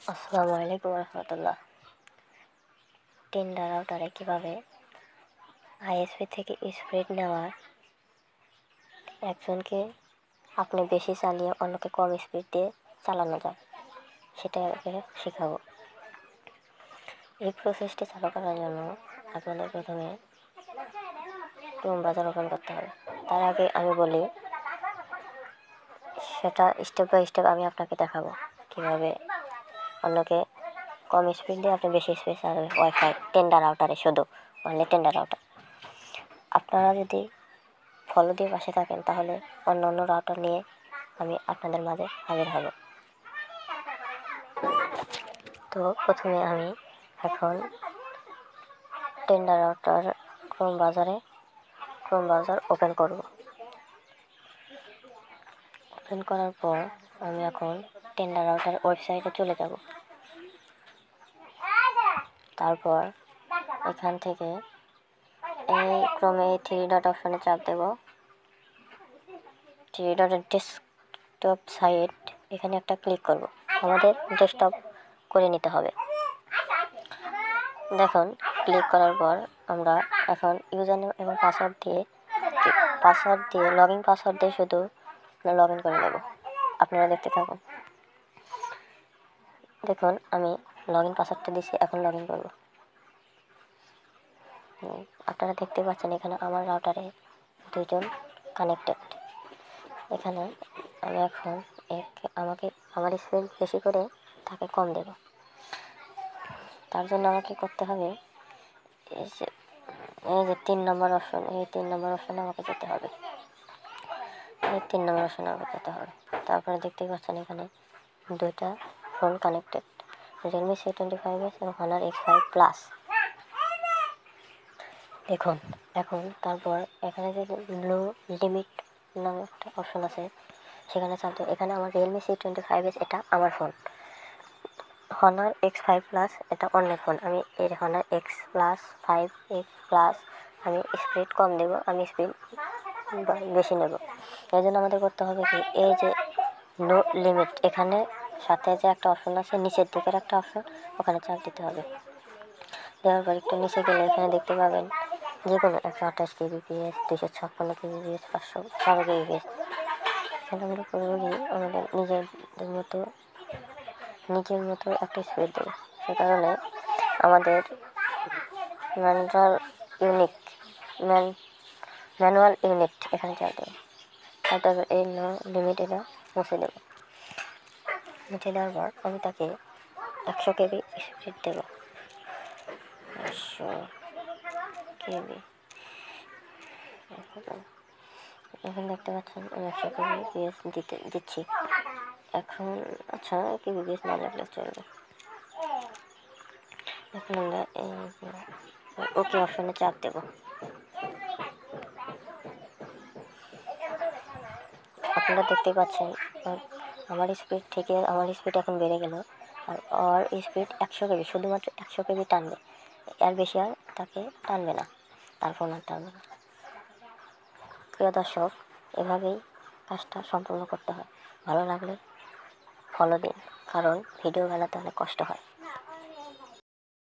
আসসালামু আলাইকুম রহমতুল্লাহ। টেন্ডার রাউটারে কীভাবে আইএসপি থেকে স্পিড নেওয়ার, একজনকে আপনি বেশি চালিয়ে অন্যকে কম স্পিড দিয়ে চালানো যায় সেটা শেখাবো। এই প্রসেসটি চালু করার জন্য আপনাদের প্রথমে ক্রোম ব্রাউজার ওপেন করতে হবে। তার আগে আমি বলি, সেটা স্টেপ বাই স্টেপ আমি আপনাকে দেখাবো কীভাবে অন্যকে কম স্পিড দিয়ে আপনি বেশি স্পিড চালাবে ওয়াইফাই টেন্ডার রাউটারে, শুধু অনলি টেন্ডার রাউটার। আপনারা যদি ফলো দিয়ে পাশে থাকেন তাহলে অন্য অন্য রাউটার নিয়ে আমি আপনাদের মাঝে হাজির হব। তো প্রথমে আমি এখন tender router Chrome browser open করব। ওপেন করার পর আমি এখন টেন্ডার রাউটার ওয়েবসাইটে চলে যাব। তারপর এখান থেকে এই ক্রমে থ্রি ডট অপশানে চাপ দেব। থ্রি ডটের ডেস্কটপ সাইট এখানে একটা ক্লিক করব। আমাদের ডেস্কটপ করে নিতে হবে। দেখুন, ক্লিক করার পর আমরা এখন ইউজার নেম এবং পাসওয়ার্ড দিয়ে লগ ইন পাসওয়ার্ড দিয়ে শুধু লগ ইন করে নেব। আপনারা দেখতে থাকুন। দেখুন, আমি লগ ইন পাসওয়ার্ডটা দিচ্ছি, এখন লগ ইন করবো। আপনারা দেখতে পাচ্ছেন এখানে আমার রাউটারে দুজন কানেক্টেড। এখানে আমি এখন আমার স্পিড বেশি করে তাকে কম দেব। তার জন্য আমাকে করতে হবে এই যে 3 নম্বর অপশন, এই 3 নম্বর অপশানে আমাকে যেতে হবে। তারপরে দেখতেই পাচ্ছেন এখানে দুইটা ফোন কানেক্টেড, রিয়েলমি C25s এবং Honor X5 Plus। দেখুন, এখন তারপর এখানে যে লো লিমিট নামে একটা অপশন আছে সেখানে চালতে, এখানে আমার রিয়েলমি C25s এটা আমার ফোন, Honor X5 Plus এটা অন্যের ফোন। আমি এর Honor X5X Plus আমি স্পিড কম দেব, আমি স্পিড বেশি নেব। এই জন্য আমাদের করতে হবে কি, এই যে নো লিমিট এখানে সাথে যে একটা অপশন আছে, নিচের দিকের একটা অপশন, ওখানে চাপ দিতে হবে। দেওয়ার পর একটু নিচে গেলে এখানে দেখতে পাবেন যে কোনো 128 kbps, 256 kbps, 512 kbps। এখানে আমরা করবো কি, আমাদের নিজের মতো একটা স্পিড দেবো। সে কারণে আমাদের ম্যানুয়াল ইউনিট এখানে চাপ দেবো। তারপর এই নো লিমিট এটা মুছে দেবো। মুছে দেওয়ার পর আমি তাকে 100 kb স্পিড দেবো। 100 kb এখন দেখতে পাচ্ছেন আমি 100 kbps দিচ্ছি। এখন আচ্ছা, kbps না লাগলে চলবে। এখন আমরা এই ওকে অপশনে চাপ দেব। আপনারা দেখতে পাচ্ছেন আমার স্পিড এখন বেড়ে গেল, আর ওর স্পিড 100 kb, শুধুমাত্র 100 kb টানবে, এর বেশি আর তাকে টানবে না, তার ফোন আর টানবে না। প্রিয় দর্শক, এভাবেই কাজটা সম্পূর্ণ করতে হয়। ভালো লাগলে ফলো দিন, কারণ ভিডিও বানাতে অনেক কষ্ট হয়।